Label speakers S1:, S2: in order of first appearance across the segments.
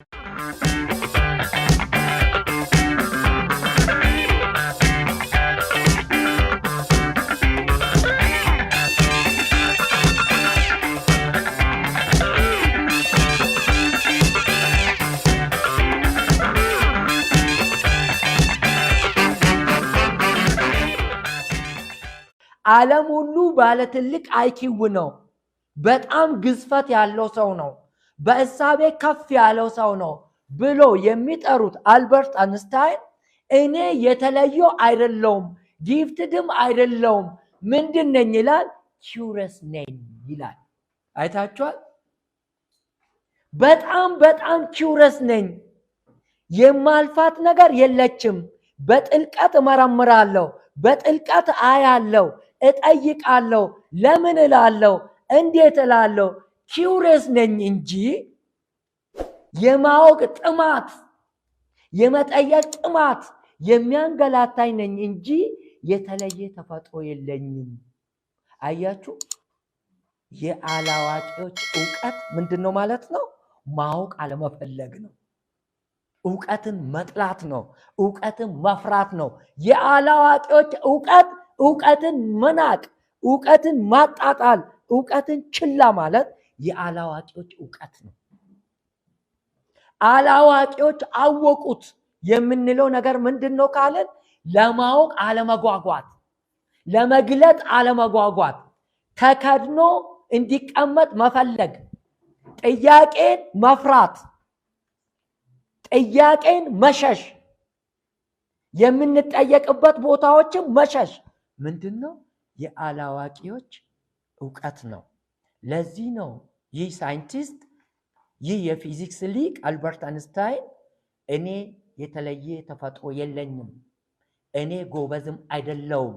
S1: ዓለም ሁሉ ባለ ትልቅ አይኪው ነው። በጣም ግዝፈት ያለው ሰው ነው። በእሳቤ ከፍ ያለው ሰው ነው ብሎ የሚጠሩት አልበርት አንስታይን እኔ የተለየው አይደለሁም፣ ጊፍትድም አይደለሁም፣ ምንድን ነኝ ይላል? ኪውረስ ነኝ ይላል። አይታችኋል? በጣም ኪውረስ ነኝ። የማልፋት ነገር የለችም። በጥልቀት እመረምራለሁ፣ በጥልቀት አያለሁ፣ እጠይቃለሁ፣ ለምን እላለሁ፣ እንዴት እላለሁ። ኪውረስ ነኝ እንጂ የማወቅ ጥማት፣ የመጠየቅ ጥማት የሚያንገላታኝ ነኝ እንጂ የተለየ ተፈጥሮ የለኝም። አያችሁ? የአላዋቂዎች ዕውቀት ምንድነው ማለት ነው? ማወቅ አለመፈለግ ነው። ዕውቀትን መጥላት ነው። ዕውቀትን መፍራት ነው። የአላዋቂዎች ዕውቀት ዕውቀትን መናቅ፣ ዕውቀትን ማጣጣል፣ ዕውቀትን ችላ ማለት የአላዋቂዎች ዕውቀት ነው። አላዋቂዎች አወቁት የምንለው ነገር ምንድነው ካለን ለማወቅ አለመጓጓት፣ ለመግለጥ አለመጓጓት፣ ተከድኖ እንዲቀመጥ መፈለግ፣ ጥያቄን መፍራት፣ ጥያቄን መሸሽ፣ የምንጠየቅበት ቦታዎችን መሸሽ ምንድነው? የአላዋቂዎች ዕውቀት ነው። ለዚህ ነው ይህ ሳይንቲስት፣ ይህ የፊዚክስ ሊቅ አልበርት አንስታይን እኔ የተለየ ተፈጥሮ የለኝም፣ እኔ ጎበዝም አይደለሁም፣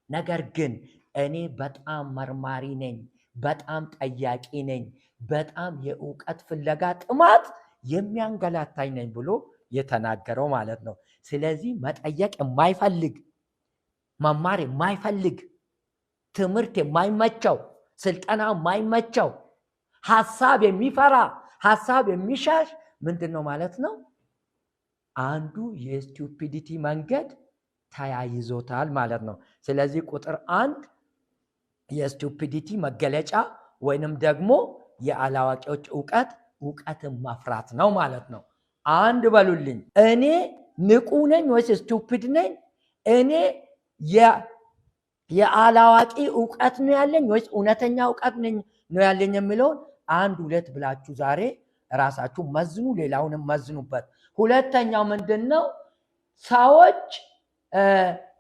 S1: ነገር ግን እኔ በጣም መርማሪ ነኝ፣ በጣም ጠያቂ ነኝ፣ በጣም የዕውቀት ፍለጋ ጥማት የሚያንገላታኝ ነኝ ብሎ የተናገረው ማለት ነው። ስለዚህ መጠየቅ የማይፈልግ፣ መማር የማይፈልግ፣ ትምህርት የማይመቸው፣ ስልጠና የማይመቸው፣ ሐሳብ የሚፈራ፣ ሐሳብ የሚሻሽ ምንድነው ማለት ነው? አንዱ የስቱፒዲቲ መንገድ ተያይዞታል ማለት ነው። ስለዚህ ቁጥር 1 የስቱፒዲቲ መገለጫ ወይንም ደግሞ የአላዋቂዎች ዕውቀት ዕውቀትን መፍራት ነው ማለት ነው። አንድ በሉልኝ። እኔ ንቁ ነኝ ወይስ ስቱፒድ ነኝ? እኔ የአላዋቂ ዕውቀት ነው ያለኝ ወይስ እውነተኛ ዕውቀት ነው ያለኝ የሚለውን 1 2 ብላችሁ ዛሬ ራሳችሁ መዝኑ፣ ሌላውንም መዝኑበት። ሁለተኛው ምንድነው? ሰዎች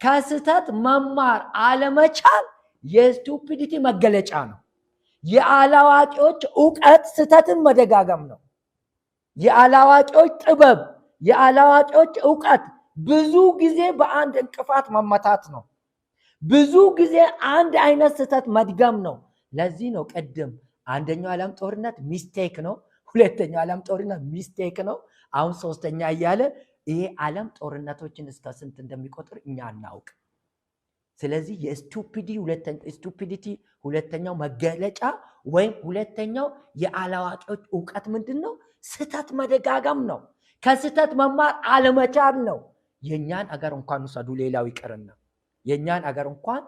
S1: ከስህተት መማር አለመቻል የስቱፒዲቲ መገለጫ ነው። የአላዋቂዎች ዕውቀት ስህተትን መደጋገም ነው። የአላዋቂዎች ጥበብ፣ የአላዋቂዎች ዕውቀት ብዙ ጊዜ በአንድ እንቅፋት መመታት ነው። ብዙ ጊዜ አንድ አይነት ስህተት መድገም ነው። ለዚህ ነው ቅድም አንደኛው ዓለም ጦርነት ሚስቴክ ነው፣ ሁለተኛው ዓለም ጦርነት ሚስቴክ ነው፣ አሁን ሶስተኛ እያለ ይሄ ዓለም ጦርነቶችን እስከ ስንት እንደሚቆጥር እኛ አናውቅ። ስለዚህ የስቱፒዲቲ ሁለተኛው መገለጫ ወይም ሁለተኛው የአላዋቂዎች ዕውቀት ምንድነው? ስህተት መደጋገም ነው። ከስህተት መማር አለመቻል ነው። የኛን አገር እንኳን ውሰዱ፣ ሌላው ይቅርና የኛን አገር እንኳን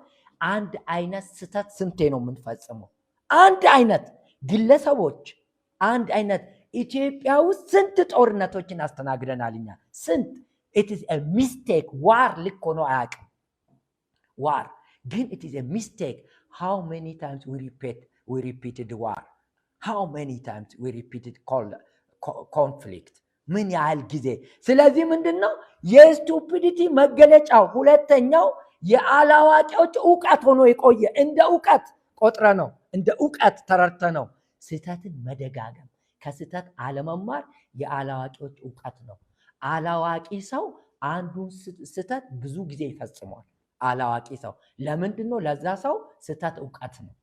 S1: አንድ አይነት ስህተት ስንቴ ነው የምንፈጽመው? አንድ አይነት ግለሰቦች አንድ አይነት ኢትዮጵያ ውስጥ ስንት ጦርነቶችን አስተናግደናል እኛ? ስንት? it is a mistake። ዋር ልክ ሆኖ አያውቅም። ዋር ግን it is a mistake። how many times we repeated war? how many times we repeated conflict? ምን ያህል ጊዜ? ስለዚህ ምንድነው የስቱፒዲቲ መገለጫው? ሁለተኛው የአላዋቂዎች ዕውቀት ሆኖ የቆየ እንደ ዕውቀት ቆጥረ ነው፣ እንደ ዕውቀት ተረድተ ነው ስህተትን መደጋገም፣ ከስህተት አለመማር የአላዋቂዎች ዕውቀት ነው። አላዋቂ ሰው አንዱን ስህተት ብዙ ጊዜ ይፈጽማል። አላዋቂ ሰው ለምንድነው? ለዛ ሰው ስህተት ዕውቀት ነው።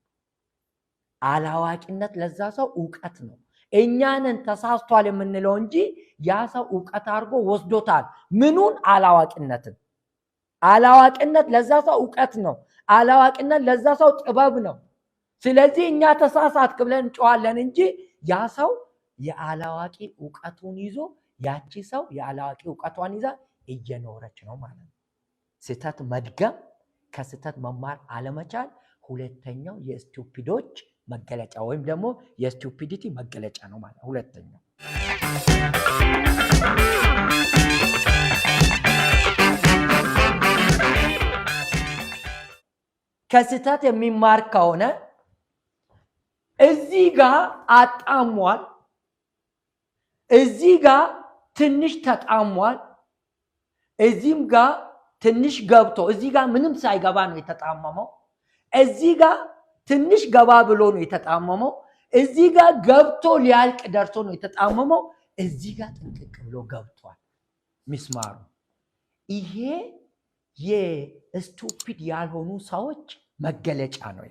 S1: አላዋቂነት ለዛ ሰው ዕውቀት ነው። እኛንን ተሳስቷል የምንለው እንጂ ያ ሰው ዕውቀት አድርጎ ወስዶታል። ምኑን? አላዋቂነትን። አላዋቂነት ለዛ ሰው ዕውቀት ነው። አላዋቂነት ለዛ ሰው ጥበብ ነው። ስለዚህ እኛ ተሳሳትክ ብለን እንጨዋለን እንጂ ያ ሰው የአላዋቂ ዕውቀቱን ይዞ ያቺ ሰው የአላዋቂ ዕውቀቷን ይዛ እየኖረች ነው ማለት ነው። ስህተት መድገም፣ ከስህተት መማር አለመቻል ሁለተኛው የስቱፒዶች መገለጫ ወይም ደግሞ የስቱፒዲቲ መገለጫ ነው ማለት ነው። ሁለተኛው ከስህተት የሚማር ከሆነ እዚህ ጋር አጣሟል፣ እዚህ ጋር ትንሽ ተጣሟል፣ እዚህም ጋር ትንሽ ገብቶ እዚህ ጋር ምንም ሳይገባ ነው የተጣመመው፣ እዚህ ጋር ትንሽ ገባ ብሎ ነው የተጣመመው፣ እዚህ ጋር ገብቶ ሊያልቅ ደርሶ ነው የተጣመመው፣ እዚህ ጋር ጥንቅቅ ብሎ ገብቷል ሚስማሩ። ይሄ የስቱፒድ ያልሆኑ ሰዎች መገለጫ ነው።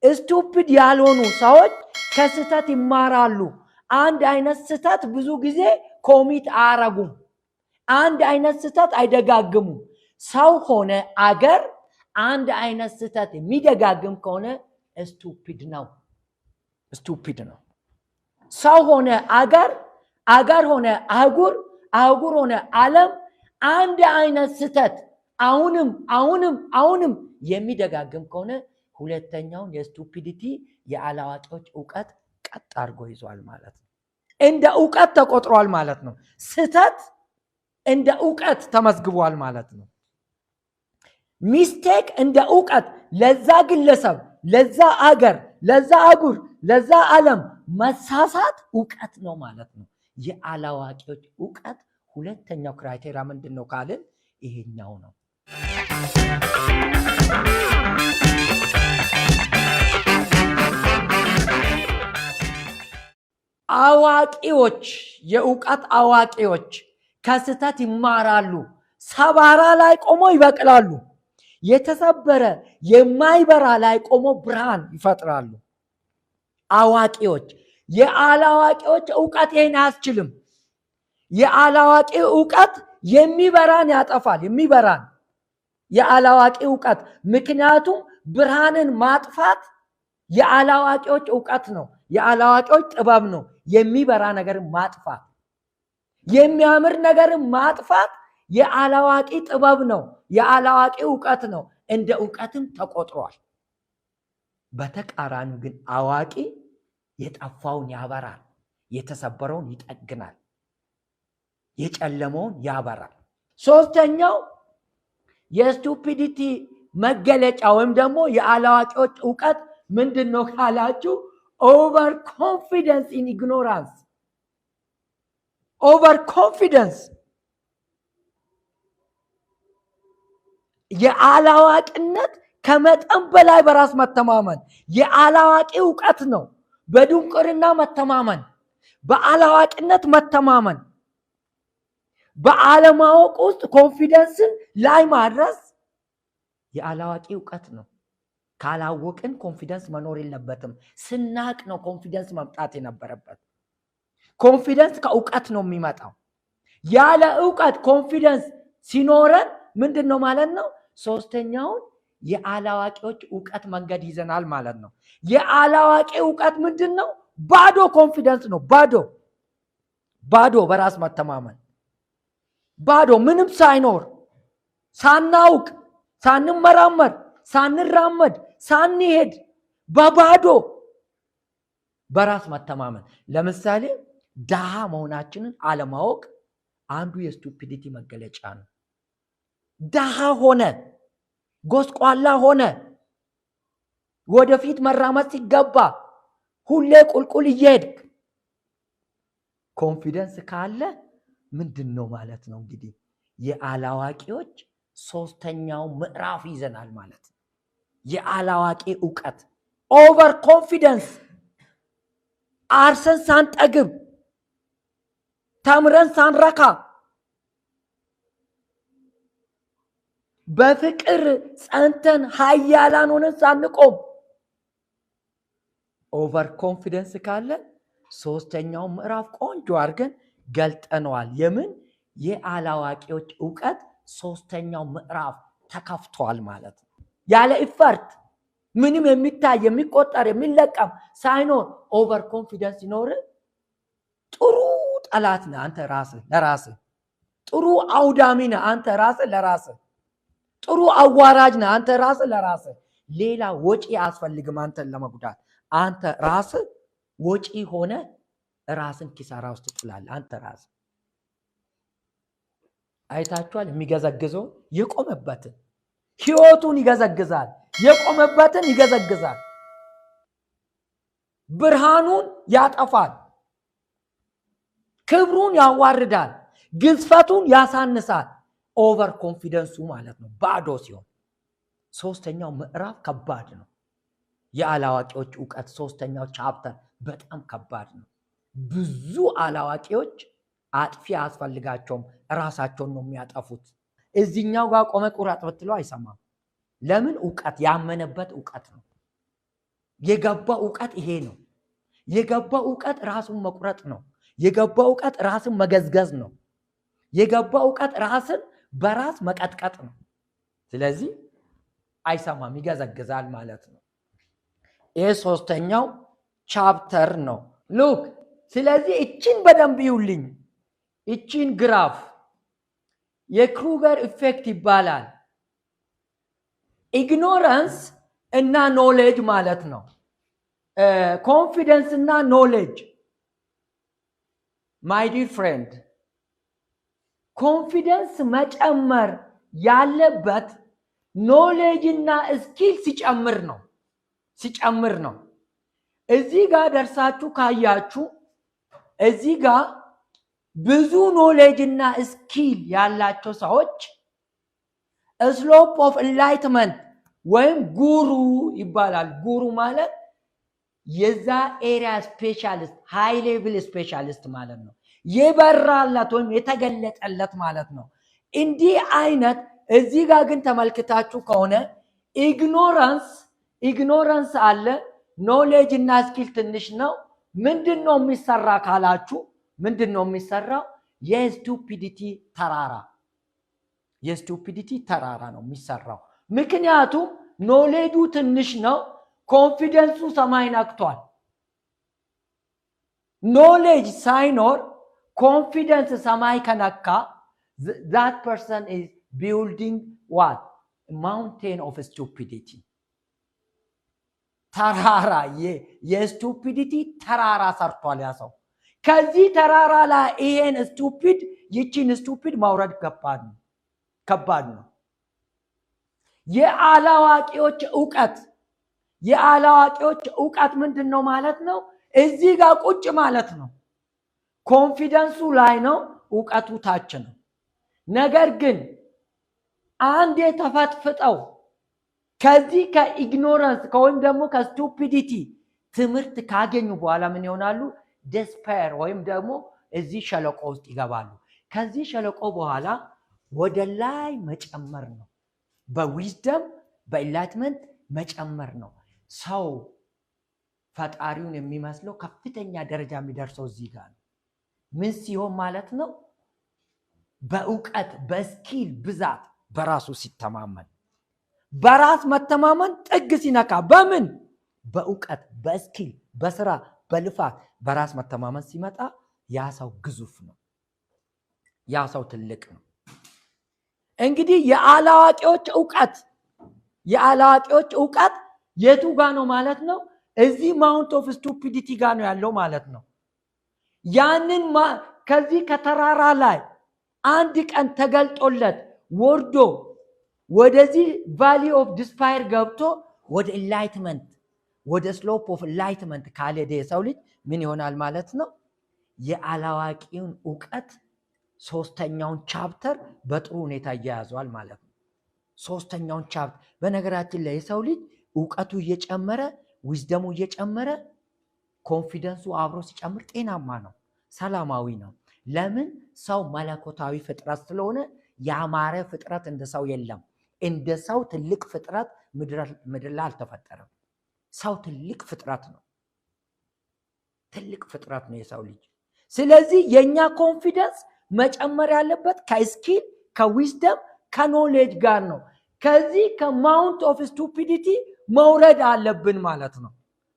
S1: ስቱፒድ ያልሆኑ ሰዎች ከስህተት ይማራሉ። አንድ አይነት ስህተት ብዙ ጊዜ ኮሚት አያረጉም። አንድ አይነት ስህተት አይደጋግሙም። ሰው ሆነ አገር አንድ አይነት ስህተት የሚደጋግም ከሆነ ስቱፒድ ነው። ስቱፒድ ነው። ሰው ሆነ አገር፣ አገር ሆነ አህጉር፣ አህጉር ሆነ ዓለም አንድ አይነት ስህተት አሁንም አሁንም አሁንም የሚደጋግም ከሆነ ሁለተኛውን የስቱፒዲቲ የአላዋቂዎች ዕውቀት ቀጥ አድርጎ ይዟል ማለት ነው። እንደ ዕውቀት ተቆጥሯል ማለት ነው። ስህተት እንደ ዕውቀት ተመዝግቧል ማለት ነው። ሚስቴክ እንደ ዕውቀት ለዛ ግለሰብ፣ ለዛ አገር፣ ለዛ አህጉር፣ ለዛ ዓለም መሳሳት ዕውቀት ነው ማለት ነው። የአላዋቂዎች ዕውቀት ሁለተኛው ክራይቴሪያ ምንድን ነው ካልን ይሄኛው ነው። አዋቂዎች፣ የዕውቀት አዋቂዎች ከስህተት ይማራሉ። ሰባራ ላይ ቆሞ ይበቅላሉ። የተሰበረ የማይበራ ላይ ቆሞ ብርሃን ይፈጥራሉ። አዋቂዎች። የአላዋቂዎች ዕውቀት ይሄን አያስችልም። የአላዋቂ ዕውቀት የሚበራን ያጠፋል። የሚበራን የአላዋቂ ዕውቀት፣ ምክንያቱም ብርሃንን ማጥፋት የአላዋቂዎች ዕውቀት ነው። የአላዋቂዎች ጥበብ ነው። የሚበራ ነገርን ማጥፋት፣ የሚያምር ነገርን ማጥፋት የአላዋቂ ጥበብ ነው። የአላዋቂ ዕውቀት ነው። እንደ ዕውቀትም ተቆጥሯል። በተቃራኒው ግን አዋቂ የጠፋውን ያበራል፣ የተሰበረውን ይጠግናል፣ የጨለመውን ያበራል። ሶስተኛው የስቱፒዲቲ መገለጫ ወይም ደግሞ የአላዋቂዎች ዕውቀት ምንድን ነው ካላችሁ ኦቨር ኮንፊደንስ ኢን ኢግኖራንስ። ኦቨር ኮንፊደንስ የአላዋቂነት ከመጠን በላይ በራስ መተማመን የአላዋቂ ዕውቀት ነው። በድንቁርና መተማመን፣ በአላዋቂነት መተማመን፣ በአለማወቅ ውስጥ ኮንፊደንስን ላይ ማድረስ የአላዋቂ ዕውቀት ነው። ካላወቅን ኮንፊደንስ መኖር የለበትም። ስናቅ ነው ኮንፊደንስ መምጣት የነበረበት። ኮንፊደንስ ከዕውቀት ነው የሚመጣው። ያለ ዕውቀት ኮንፊደንስ ሲኖረን ምንድን ነው ማለት ነው? ሶስተኛውን የአላዋቂዎች ዕውቀት መንገድ ይዘናል ማለት ነው። የአላዋቂ ዕውቀት ምንድን ነው? ባዶ ኮንፊደንስ ነው። ባዶ በራስ መተማመን፣ ባዶ ምንም ሳይኖር፣ ሳናውቅ፣ ሳንመራመር፣ ሳንራመድ፣ ሳንሄድ በባዶ በራስ መተማመን። ለምሳሌ ድሃ መሆናችንን አለማወቅ አንዱ የስቱፒዲቲ መገለጫ ነው። ድሃ ሆነ፣ ጎስቋላ ሆነ፣ ወደፊት መራመድ ሲገባ ሁሌ ቁልቁል እየሄድክ ኮንፊደንስ ካለ ምንድን ነው ማለት ነው? እንግዲህ የአላዋቂዎች ሶስተኛው ምዕራፍ ይዘናል ማለት ነው። የአላዋቂ ዕውቀት ኦቨር ኮንፊደንስ፣ አርሰን ሳንጠግብ፣ ተምረን ሳንረካ፣ በፍቅር ጸንተን ኃያላን ሆነን ሳንቆም ኦቨር ኮንፊደንስ ካለ ሶስተኛው ምዕራፍ ቆንጆ አድርገን ገልጠነዋል። የምን የአላዋቂዎች ዕውቀት ሶስተኛው ምዕራፍ ተከፍቷል ማለት ነው። ያለ ኢፈርት ምንም የሚታይ የሚቆጠር የሚለቀም ሳይኖር ኦቨር ኮንፊደንስ ሲኖር ጥሩ ጠላት ነህ አንተ ራስህ ለራስህ። ጥሩ አውዳሚ ነህ አንተ ራስህ ለራስህ። ጥሩ አዋራጅ ነህ አንተ ራስህ ለራስህ። ሌላ ወጪ አያስፈልግም አንተን ለመጉዳት። አንተ ራስህ ወጪ ሆነ ራስን ኪሳራ ውስጥ ትጥላለህ አንተ ራስህ። አይታችኋል? የሚገዘግዘው የቆመበትን ህይወቱን ይገዘግዛል። የቆመበትን ይገዘግዛል። ብርሃኑን ያጠፋል። ክብሩን ያዋርዳል። ግዝፈቱን ያሳንሳል። ኦቨር ኮንፊደንሱ ማለት ነው ባዶ ሲሆን። ሶስተኛው ምዕራፍ ከባድ ነው። የአላዋቂዎች ዕውቀት ሶስተኛው ቻፕተር በጣም ከባድ ነው። ብዙ አላዋቂዎች አጥፊ አያስፈልጋቸውም፣ ራሳቸውን ነው የሚያጠፉት። እዚህኛው ጋር ቆመ ቁራጥ ብትለው አይሰማም። ለምን? ዕውቀት ያመነበት ዕውቀት ነው። የገባ ዕውቀት ይሄ ነው። የገባ ዕውቀት ራሱን መቁረጥ ነው። የገባ ዕውቀት ራስን መገዝገዝ ነው። የገባ ዕውቀት ራስን በራስ መቀጥቀጥ ነው። ስለዚህ አይሰማም፣ ይገዘግዛል ማለት ነው። ይሄ ሶስተኛው ቻፕተር ነው። ሉክ ስለዚህ እቺን በደንብ ይውልኝ። እቺን ግራፍ የክሩገር ኢፌክት ይባላል። ኢግኖራንስ እና ኖሌጅ ማለት ነው። ኮንፊደንስ እና ኖሌጅ ማይ ዲር ፍሬንድ፣ ኮንፊደንስ መጨመር ያለበት ኖሌጅ እና ስኪል ሲጨምር ነው። እዚህ ጋር ደርሳችሁ ካያችሁ እዚህ ጋር ብዙ ኖሌጅ እና ስኪል ያላቸው ሰዎች ስሎፕ ኦፍ ኢንላይትመንት ወይም ጉሩ ይባላል። ጉሩ ማለት የዛ ኤሪያ ስፔሻሊስት፣ ሃይ ሌቭል ስፔሻሊስት ማለት ነው። የበራለት ወይም የተገለጠለት ማለት ነው። እንዲህ አይነት እዚህ ጋር ግን ተመልክታችሁ ከሆነ ኢግኖራንስ አለ፣ ኖሌጅ እና ስኪል ትንሽ ነው። ምንድነው የሚሰራ ካላችሁ ምንድነው የሚሰራው? የስቱፒዲቲ ተራራ ነው የሚሰራው። ምክንያቱም ኖሌጁ ትንሽ ነው፣ ኮንፊደንሱ ሰማይ ነክቷል። ኖሌጅ ሳይኖር ኮንፊደንስ ሰማይ ከነካ that person is building what? mountain of stupidity። ተራራ የስቱፒዲቲ ተራራ ሰርቷል ያ ሰው። ከዚህ ተራራ ላይ ይሄን ይቺን ስቱፒድ ማውረድ ከባድ ነው። የአላዋቂዎች ዕውቀት ምንድነው ማለት ነው? እዚህ ጋር ቁጭ ማለት ነው። ኮንፊደንሱ ላይ ነው፣ ዕውቀቱ ታች ነው። ነገር ግን አንዴ ተፈጥፍጠው ከዚህ ከኢግኖራንስ ወይም ደግሞ ከስቱፒዲቲ ትምህርት ካገኙ በኋላ ምን ይሆናሉ? ዴስፓየር ወይም ደግሞ እዚህ ሸለቆ ውስጥ ይገባሉ። ከዚህ ሸለቆ በኋላ ወደ ላይ መጨመር ነው። በዊዝደም በኢንላይትመንት መጨመር ነው። ሰው ፈጣሪውን የሚመስለው ከፍተኛ ደረጃ የሚደርሰው እዚህ ጋር ነው። ምን ሲሆን ማለት ነው? በዕውቀት በስኪል ብዛት በራሱ ሲተማመን። በራስ መተማመን ጥግ ሲነካ በምን? በዕውቀት በስኪል በስራ በልፋት በራስ መተማመን ሲመጣ ያ ሰው ግዙፍ ነው። ያ ሰው ትልቅ ነው። እንግዲህ የአላዋቂዎች ዕውቀት የቱ ጋር ነው ማለት ነው? እዚህ ማውንት ኦፍ ስቱፒዲቲ ጋር ነው ያለው ማለት ነው። ያንን ከዚህ ከተራራ ላይ አንድ ቀን ተገልጦለት ወርዶ ወደዚህ ቫሊ ኦፍ ዲስፓየር ገብቶ ወደ ኢንላይትመንት ወደ ስሎፕ ኦፍ ኢንላይትመንት ካልሄደ የሰው ልጅ ምን ይሆናል ማለት ነው? የአላዋቂውን ዕውቀት ሶስተኛውን ቻፕተር በጥሩ ሁኔታ እያያዟል ማለት ነው። ሶስተኛውን ቻፕተር በነገራችን ላይ የሰው ልጅ ዕውቀቱ እየጨመረ ዊዝደሙ እየጨመረ ኮንፊደንሱ አብሮ ሲጨምር ጤናማ ነው፣ ሰላማዊ ነው። ለምን? ሰው መለኮታዊ ፍጥረት ስለሆነ ያማረ ፍጥረት እንደ ሰው የለም። እንደ ሰው ትልቅ ፍጥረት ምድር ላይ አልተፈጠረም። ሰው ትልቅ ፍጥረት ነው። ትልቅ ፍጥረት ነው የሰው ልጅ። ስለዚህ የኛ ኮንፊደንስ መጨመር ያለበት ከስኪል ከዊዝደም ከኖሌጅ ጋር ነው። ከዚህ ከማውንት ኦፍ ስቱፒዲቲ መውረድ አለብን ማለት ነው።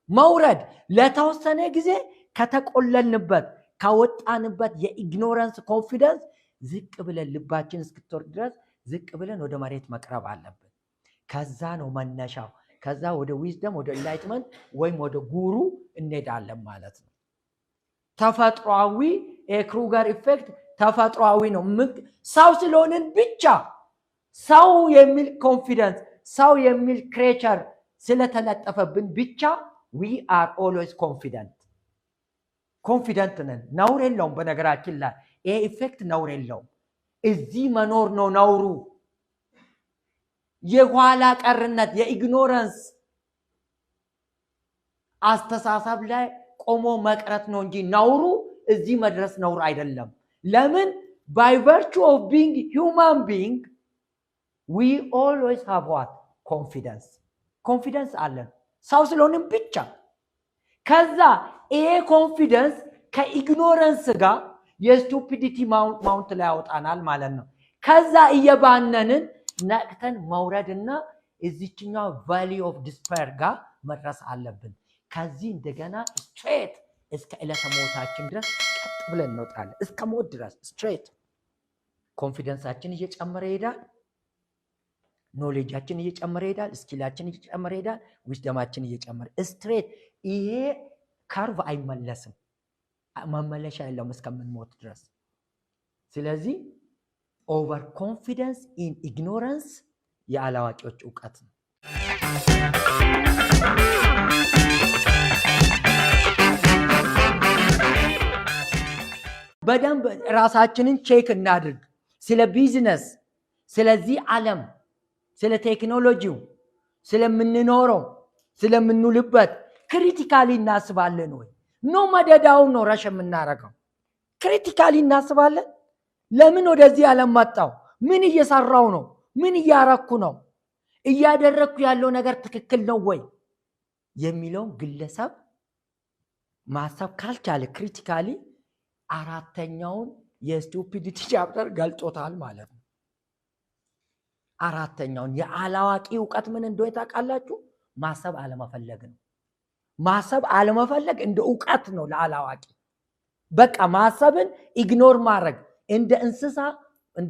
S1: መውረድ ለተወሰነ ጊዜ ከተቆለልንበት ካወጣንበት የኢግኖራንስ ኮንፊደንስ ዝቅ ብለን ልባችን እስክትወርድ ድረስ ዝቅ ብለን ወደ መሬት መቅረብ አለብን። ከዛ ነው መነሻው። ከዛ ወደ ዊዝደም ወደ ኢንላይትመንት ወይም ወደ ጉሩ እንሄዳለን ማለት ነው። ተፈጥሯዊ የክሩገር ኢፌክት ተፈጥሯዊ ነው። ሰው ስለሆንን ብቻ ሰው የሚል ኮንፊደንስ ሰው የሚል ክሬቸር ስለተለጠፈብን ብቻ we are always confident ነን። ነውር የለውም። በነገራችን ላይ ይሄ ኢፌክት ነውር የለውም። እዚህ መኖር ነው ነውሩ። የኋላ ቀርነት የኢግኖራንስ አስተሳሰብ ላይ ቆሞ መቅረት ነው እንጂ ነውሩ እዚህ መድረስ ነውር አይደለም። ለምን? by virtue of being human being we always have what? confidence አለን ሰው ስለሆንን ብቻ። ከዛ ይሄ ኮንፊደንስ ከኢግኖራንስ ጋር የስቱፒዲቲ ማውንት ላይ ያወጣናል ማለት ነው። ከዛ እየባነንን ነቅተን መውረድና እዚህኛው ቫሊ ኦፍ ዲስፔር ጋር መድረስ አለብን። ከዚህ እንደገና ስትሬት እስከ ዕለተ ሞታችን ድረስ ቀጥ ብለን እንወጣለን። እስከ ሞት ድረስ ስትሬት ኮንፊደንሳችን እየጨመረ ይሄዳል። ኖሌጃችን እየጨመረ ይሄዳል። ስኪላችን እየጨመረ ይሄዳል። ዊዝደማችን እየጨመረ ስትሬት። ይሄ ካርቭ አይመለስም፣ መመለሻ የለውም እስከምንሞት ድረስ። ስለዚህ ኦቨር ኮንፊደንስ ኢን ኢግኖራንስ የአላዋቂዎች እውቀት ነው። በደንብ ራሳችንን ቼክ እናድርግ። ስለ ቢዝነስ፣ ስለዚህ ዓለም፣ ስለ ቴክኖሎጂው፣ ስለምንኖረው፣ ስለምንውልበት ክሪቲካሊ እናስባለን ወይ? ኖ መደዳውን ነው ረሽ የምናረገው። ክሪቲካሊ እናስባለን። ለምን ወደዚህ ዓለም መጣው? ምን እየሰራው ነው? ምን እያረኩ ነው? እያደረኩ ያለው ነገር ትክክል ነው ወይ የሚለው ግለሰብ ማሰብ ካልቻለ ክሪቲካሊ አራተኛውን የስቱፒዲቲ ቻፕተር ገልጦታል ማለት ነው። አራተኛውን የአላዋቂ እውቀት ምን እንደሆነ ታውቃላችሁ? ማሰብ አለመፈለግ ነው። ማሰብ አለመፈለግ እንደ እውቀት ነው ለአላዋቂ። በቃ ማሰብን ኢግኖር ማድረግ እንደ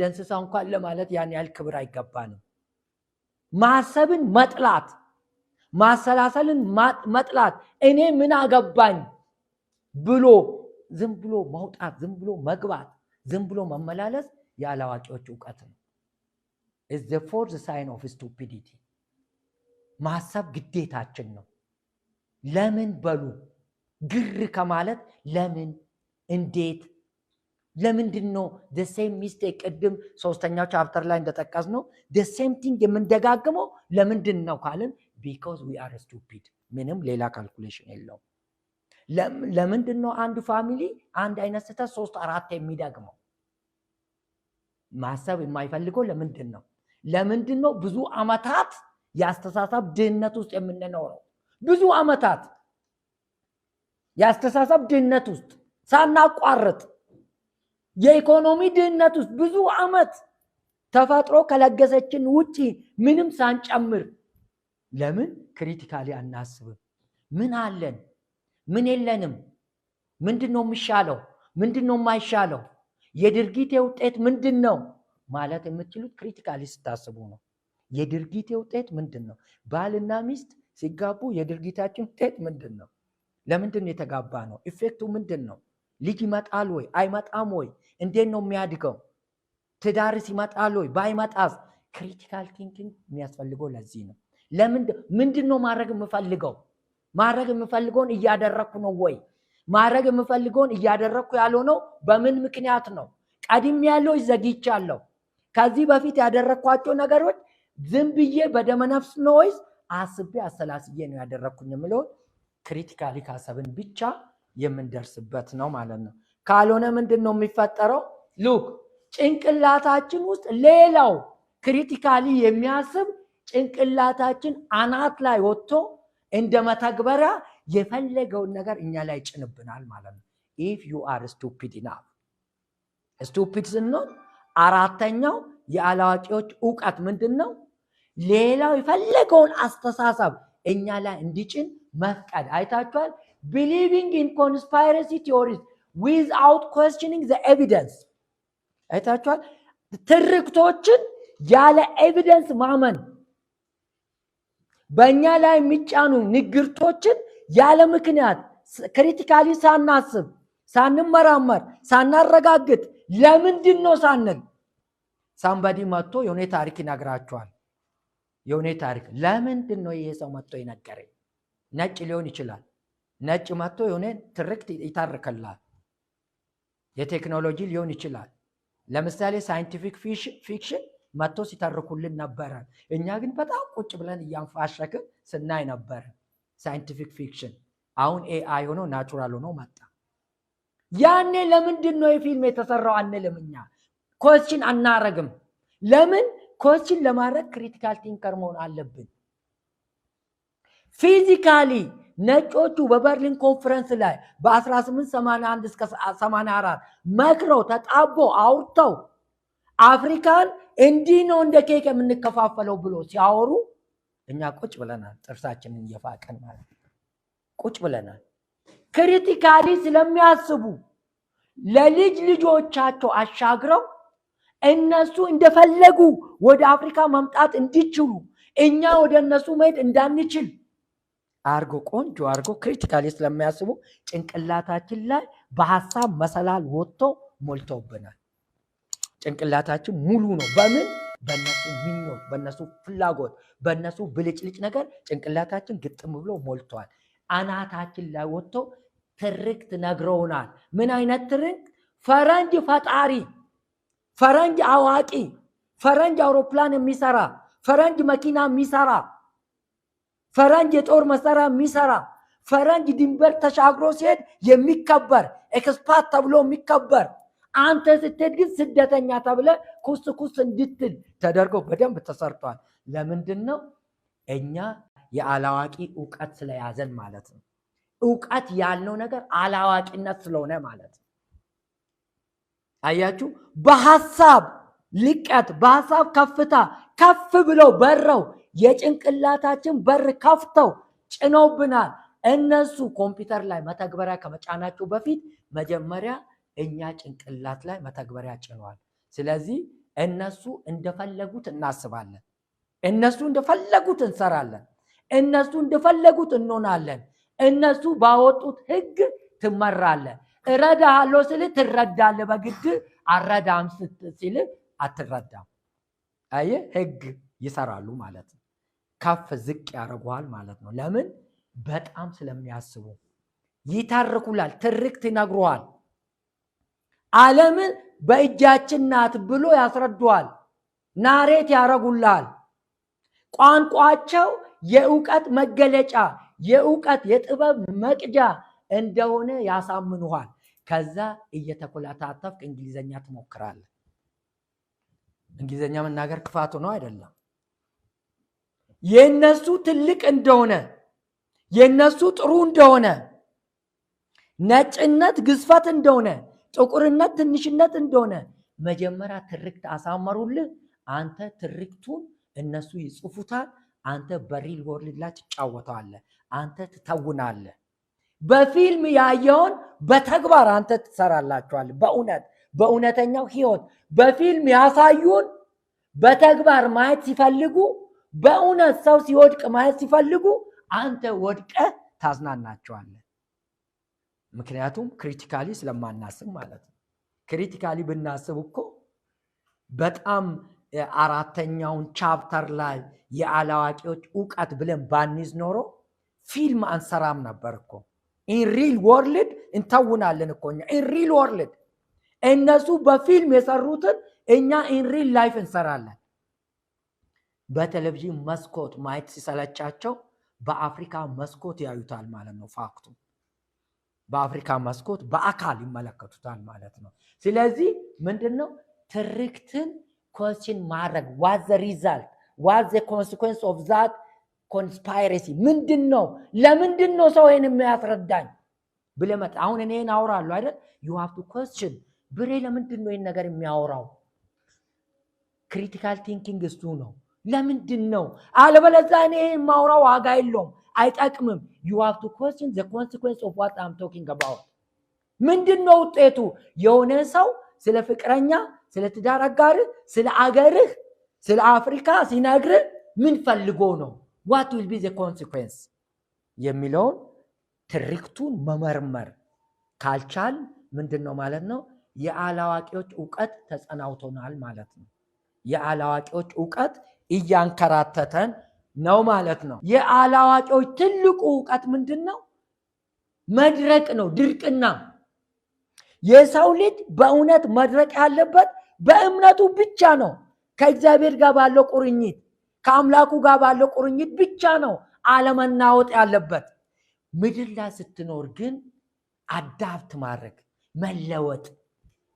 S1: እንስሳ እንኳን ለማለት ያን ያህል ክብር አይገባንም። ማሰብን መጥላት፣ ማሰላሰልን መጥላት፣ እኔ ምን አገባኝ ብሎ ዝም ብሎ መውጣት፣ ዝም ብሎ መግባት፣ ዝም ብሎ መመላለስ የአላዋቂዎች እውቀት ነው። is the fourth sign of stupidity። ማሰብ ግዴታችን ነው። ለምን በሉ ግር ከማለት ለምን፣ እንዴት፣ ለምንድነው the same mistake ቅድም ሶስተኛው ቻፕተር ላይ እንደጠቀስ ነው the same thing የምንደጋግመው ለምንድን ነው ካልን because we are stupid። ምንም ሌላ ካልኩሌሽን የለውም። ለምንድን ነው አንድ ፋሚሊ አንድ አይነት ስህተት 3-4 የሚደግመው? ማሰብ የማይፈልገው ለምንድን ነው? ለምንድን ነው ብዙ አመታት ያስተሳሰብ ድህነት ውስጥ የምንኖረው? ብዙ አመታት ያስተሳሰብ ድህነት ውስጥ ሳናቋርጥ የኢኮኖሚ ድህነት ውስጥ ብዙ አመት ተፈጥሮ ከለገሰችን ውጪ ምንም ሳንጨምር ለምን ክሪቲካሊ አናስብም? ምን አለን? ምን የለንም? ምንድነው የሚሻለው? ምንድነው የማይሻለው? የድርጊቴ ውጤት ምንድነው ማለት የምትችሉት ክሪቲካሊ ስታስቡ ነው። የድርጊቴ ውጤት ምንድነው? ባልና ሚስት ሲጋቡ የድርጊታችን ውጤት ምንድነው? ለምንድነው የተጋባ ነው? ኢፌክቱ ምንድነው? ልጅ ይመጣል ወይ አይመጣም ወይ? እንዴት ነው የሚያድገው? ትዳርስ ይመጣል ወይ ባይመጣስ? ክሪቲካል ቲንኪንግ የሚያስፈልገው ለዚህ ነው። ምንድነው ማድረግ የምፈልገው? ማድረግ የምፈልገውን እያደረኩ ነው ወይ? ማድረግ የምፈልገውን እያደረኩ ያለው ነው በምን ምክንያት ነው? ቀድም ያለው ዘግይቻለሁ። ከዚህ በፊት ያደረኳቸው ነገሮች ዝም ብዬ በደመነፍስ ነው ወይስ አስቤ አሰላስዬ ነው ያደረኩኝ የሚለው ክሪቲካሊ ካሰብን ብቻ የምንደርስበት ነው ማለት ነው። ካልሆነ ምንድነው የሚፈጠረው? ሉክ ጭንቅላታችን ውስጥ ሌላው ክሪቲካሊ የሚያስብ ጭንቅላታችን አናት ላይ ወጥቶ እንደ መተግበሪያ የፈለገውን ነገር እኛ ላይ ጭንብናል ማለት ነው። if you are stupid enough stupid ስንሆን አራተኛው የአላዋቂዎች እውቀት ምንድነው? ሌላው የፈለገውን አስተሳሰብ እኛ ላይ እንዲጭን መፍቀድ። አይታችኋል? believing in conspiracy theories without questioning the evidence አይታችኋል ትርክቶችን ያለ ኤቪደንስ ማመን በእኛ ላይ የሚጫኑ ንግርቶችን ያለ ምክንያት ክሪቲካሊ ሳናስብ ሳንመራመር ሳናረጋግጥ ለምንድን ነው ሳንል ሳምባዲ መጥቶ የሆነ ታሪክ ይነግራቸዋል የሆነ ታሪክ ለምንድን ነው ይሄ ሰው መጥቶ ይነገረኝ ነጭ ሊሆን ይችላል ነጭ መጥቶ የሆነ ትርክት ይታረከላል የቴክኖሎጂ ሊሆን ይችላል ለምሳሌ ሳይንቲፊክ ፊክሽን መጥቶ ሲተርኩልን ነበር እኛ ግን በጣም ቁጭ ብለን ያንፋሸክን ስናይ ነበር ሳይንቲፊክ ፊክሽን አሁን ኤአይ ሆኖ ናቹራል ሆኖ መጣ ያኔ ለምንድን ነው የፊልም የተሰራው አንልምኛ ኮስችን አናረግም ለምን ኮስችን ለማድረግ ክሪቲካል ቲንከር መሆን አለብን ፊዚካሊ ነጮቹ በበርሊን ኮንፈረንስ ላይ በ1881 እስከ 84 መክረው ተጣቦ አውርተው አፍሪካን እንዲህ ነው እንደ ኬክ የምንከፋፈለው ብሎ ሲያወሩ እኛ ቁጭ ብለናል ጥርሳችንን እየፋቀን ማለት ቁጭ ብለናል ክሪቲካሊ ስለሚያስቡ ለልጅ ልጆቻቸው አሻግረው እነሱ እንደፈለጉ ወደ አፍሪካ መምጣት እንዲችሉ እኛ ወደ እነሱ መሄድ እንዳንችል አርጎ ቆንጆ አርጎ ክሪቲካሊ ስለሚያስቡ ጭንቅላታችን ላይ በሐሳብ መሰላል ወጥቶ ሞልቶብናል ጭንቅላታችን ሙሉ ነው በምን በእነሱ ምኞት በእነሱ ፍላጎት በእነሱ ብልጭልጭ ነገር ጭንቅላታችን ግጥም ብሎ ሞልቷል አናታችን ላይ ወጥቶ ትርክት ነግረውናል ምን አይነት ትርክት ፈረንጅ ፈጣሪ ፈረንጅ አዋቂ ፈረንጅ አውሮፕላን የሚሰራ ፈረንጅ መኪና የሚሰራ ፈረንጅ የጦር መሳሪያ የሚሰራ ፈረንጅ ድንበር ተሻግሮ ሲሄድ የሚከበር ኤክስፓርት ተብሎ የሚከበር አንተ ስትሄድ ግን ስደተኛ ተብለ ኩስ እንድትል ተደርጎ በደንብ ተሰርቷል ለምንድን ነው እኛ የአላዋቂ ዕውቀት ስለያዘን ማለት ነው ዕውቀት ያለው ነገር አላዋቂነት ስለሆነ ማለት ነው አያችሁ በሐሳብ ልቀት በሐሳብ ከፍታ ከፍ ብለው በረው የጭንቅላታችን በር ከፍተው ጭነውብናል እነሱ ኮምፒውተር ላይ መተግበሪያ ከመጫናቸው በፊት መጀመሪያ እኛ ጭንቅላት ላይ መተግበሪያ ጭነዋል ስለዚህ እነሱ እንደፈለጉት እናስባለን እነሱ እንደፈለጉት እንሰራለን እነሱ እንደፈለጉት እንሆናለን እነሱ ባወጡት ህግ ትመራለህ እረዳሃለሁ ስል ትረዳለህ በግድ አረዳም ሲል አትረዳም አየ ህግ ይሰራሉ ማለት ነው ከፍ ዝቅ ያረጋዋል ማለት ነው ለምን በጣም ስለሚያስቡ ይታርኩላል ትርክት ይነግሩዋል ዓለምን በእጃችን ናት ብሎ ያስረዱዋል ናሬት ያረጉላል ቋንቋቸው የዕውቀት መገለጫ የዕውቀት የጥበብ መቅጃ እንደሆነ ያሳምኑዋል ከዛ እየተኮላታተፍክ እንግሊዘኛ ትሞክራለህ እንግሊዘኛ መናገር ክፋቱ ነው አይደለም የነሱ ትልቅ እንደሆነ የነሱ ጥሩ እንደሆነ ነጭነት ግዝፈት እንደሆነ ጥቁርነት ትንሽነት እንደሆነ መጀመሪያ ትርክት አሳመሩልህ አንተ ትርክቱን እነሱ ይጽፉታል አንተ በሪል ወርልድ ላይ ትጫወታለህ አንተ ትተውናለህ በፊልም ያየውን በተግባር አንተ ትሰራላችኋል በእውነተኛው ህይወት በፊልም ያሳዩን በተግባር ማየት ሲፈልጉ በእውነት ሰው ሲወድቅ ማየት ሲፈልጉ አንተ ወድቀ ታዝናናቸዋለህ ምክንያቱም ክሪቲካሊ ስለማናስብ ማለት ነው ክሪቲካሊ ብናስብ እኮ በጣም አራተኛውን ቻፕተር ላይ የአላዋቂዎች ዕውቀት ብለን ባንይዝ ኖሮ ፊልም አንሰራም ነበር እኮ in real world እንተውናለን እኮ እኛ in real world እነሱ በፊልም የሰሩትን እኛ in real life እንሰራለን በቴሌቪዥን መስኮት ማየት ሲሰለቻቸው በአፍሪካ መስኮት ያዩታል ማለት ነው ፋክቱ በአፍሪካ መስኮት በአካል ይመለከቱታል ማለት ነው ስለዚህ ምንድነው ትርክትን question ማድረግ what the result what the consequence of that conspiracy ምንድነው ለምንድነው ሰው ይሄን የሚያስረዳኝ ብለመጣ አሁን እኔን አውራለሁ አይደል you have to question ብሬ ለምንድነው ይሄን ነገር የሚያወራው critical thinking እሱ ነው ለምንድነው አለበለዚያ እኔ ማውራው ዋጋ የለውም አይጠቅምም you have to question the consequence of what I'm talking about ምንድነው ውጤቱ? የሆነ ሰው ስለ ፍቅረኛ፣ ስለ ትዳር አጋር፣ ስለ አገርህ፣ ስለ አፍሪካ ሲነግርህ ምን ፈልጎ ነው? what will be the consequence የሚለውን ትርክቱን መመርመር ካልቻል ምንድነው ማለት ነው? የአላዋቂዎች ዕውቀት ተጸናውቶናል ማለት ነው። የአላዋቂዎች ዕውቀት እያንከራተተን ነው ማለት ነው። የአላዋቂዎች ትልቁ ዕውቀት ምንድነው? መድረቅ ነው፣ ድርቅና። የሰው ልጅ በእውነት መድረቅ ያለበት በእምነቱ ብቻ ነው። ከእግዚአብሔር ጋር ባለው ቁርኝት፣ ከአምላኩ ጋር ባለው ቁርኝት ብቻ ነው አለመናወጥ ያለበት። ምድር ላይ ስትኖር ግን አዳፕት ማድረግ መለወጥ፣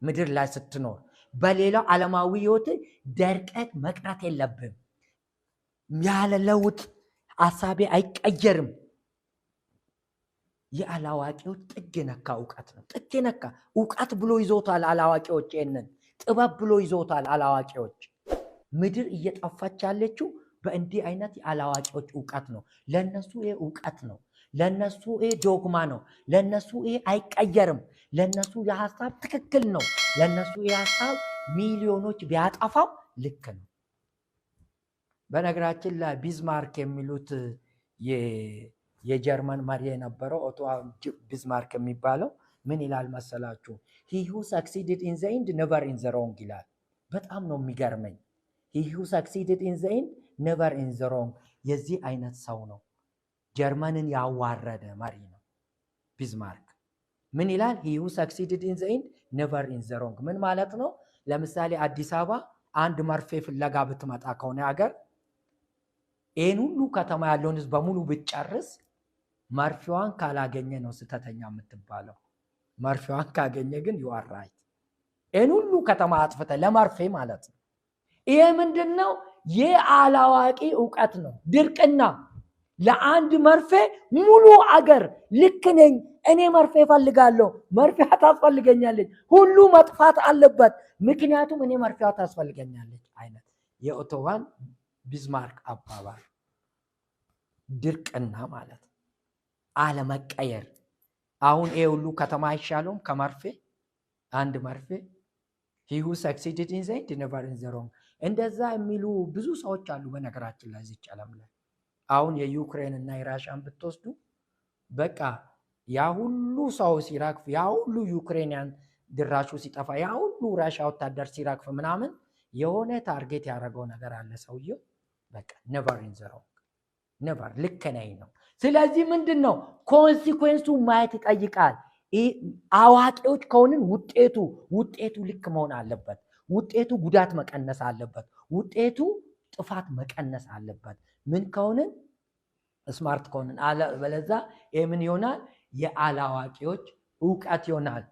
S1: ምድር ላይ ስትኖር በሌላው ዓለማዊ ህይወት ደርቀት መቅረት የለብም። ያለ ለውጥ ሐሳቤ አይቀየርም። የአላዋቂዎች ጥግ ነካ ዕውቀት ነው። ጥግ ነካ ዕውቀት ብሎ ይዞታል አላዋቂዎች። ይሄንን ጥበብ ብሎ ይዞታል አላዋቂዎች። ምድር እየጠፋች ያለችው በእንዲህ አይነት የአላዋቂዎች ዕውቀት ነው። ለነሱ ይሄ ዕውቀት ነው። ለነሱ ይሄ ዶግማ ነው። ለነሱ ይሄ አይቀየርም። ለነሱ የሐሳብ ትክክል ነው። ለነሱ የሐሳብ ሚሊዮኖች ቢያጠፋው ልክ ነው። በነገራችን ላይ ቢዝማርክ የሚሉት የጀርመን መሪ የነበረው ኦቶ ቢዝማርክ የሚባለው ምን ይላል መሰላችሁ? he who succeeded in the end never in the wrong ይላል። በጣም ነው የሚገርመኝ። he who succeeded in the end never in the wrong የዚህ አይነት ሰው ነው። ጀርመንን ያዋረደ መሪ ነው ቢዝማርክ። ምን ይላል? he who succeeded in the end never in the wrong ምን ማለት ነው? ለምሳሌ አዲስ አበባ አንድ መርፌ ፍለጋ ብትመጣ ከሆነ ሀገር ይህን ሁሉ ከተማ ያለውን ህዝብ በሙሉ ብትጨርስ መርፌዋን ካላገኘ ነው ስተተኛ የምትባለው። መርፌዋን ካገኘ ግን you are right። ይህን ሁሉ ከተማ አጥፍተ ለመርፌ ማለት ነው። ይሄ ምንድነው? የአላዋቂ ዕውቀት ነው። ድርቅና ለአንድ መርፌ ሙሉ አገር ልክ ነኝ እኔ መርፌ ፈልጋለሁ፣ መርፌ ታስፈልገኛለች፣ ሁሉ መጥፋት አለበት ምክንያቱም እኔ መርፌ ታስፈልገኛለች አይነት የኦቶዋን ቢዝማርክ አባባል ድርቅና ማለት አለመቀየር። አሁን ይሄ ሁሉ ከተማ አይሻለውም ከመርፌ አንድ መርፌ? he who succeeded in the end never in the wrong እንደዛ የሚሉ ብዙ ሰዎች አሉ በነገራችን ላይ እዚህ ዓለም ላይ። አሁን የዩክሬን እና የራሽያን ብትወስዱ በቃ ያ ሁሉ ሰው ሲራክፍ፣ ያ ሁሉ ዩክሬንያን ድራሹ ሲጠፋ፣ ያ ሁሉ ራሽያ ወታደር ሲራክፍ ምናምን የሆነ ታርጌት ያደረገው ነገር አለ ሰውየው። በቃ never in the wrong never ልክ ነኝ ነው። ስለዚህ ምንድነው ኮንሲኩዌንሱ ማየት ይጠይቃል። አዋቂዎች ከሆንን ውጤቱ ልክ መሆን አለበት። ውጤቱ ጉዳት መቀነስ አለበት። ውጤቱ ጥፋት መቀነስ አለበት። ምን ከሆንን ስማርት ከሆንን አለበለዛ ምን ይሆናል? የአላዋቂዎች ዕውቀት ይሆናል።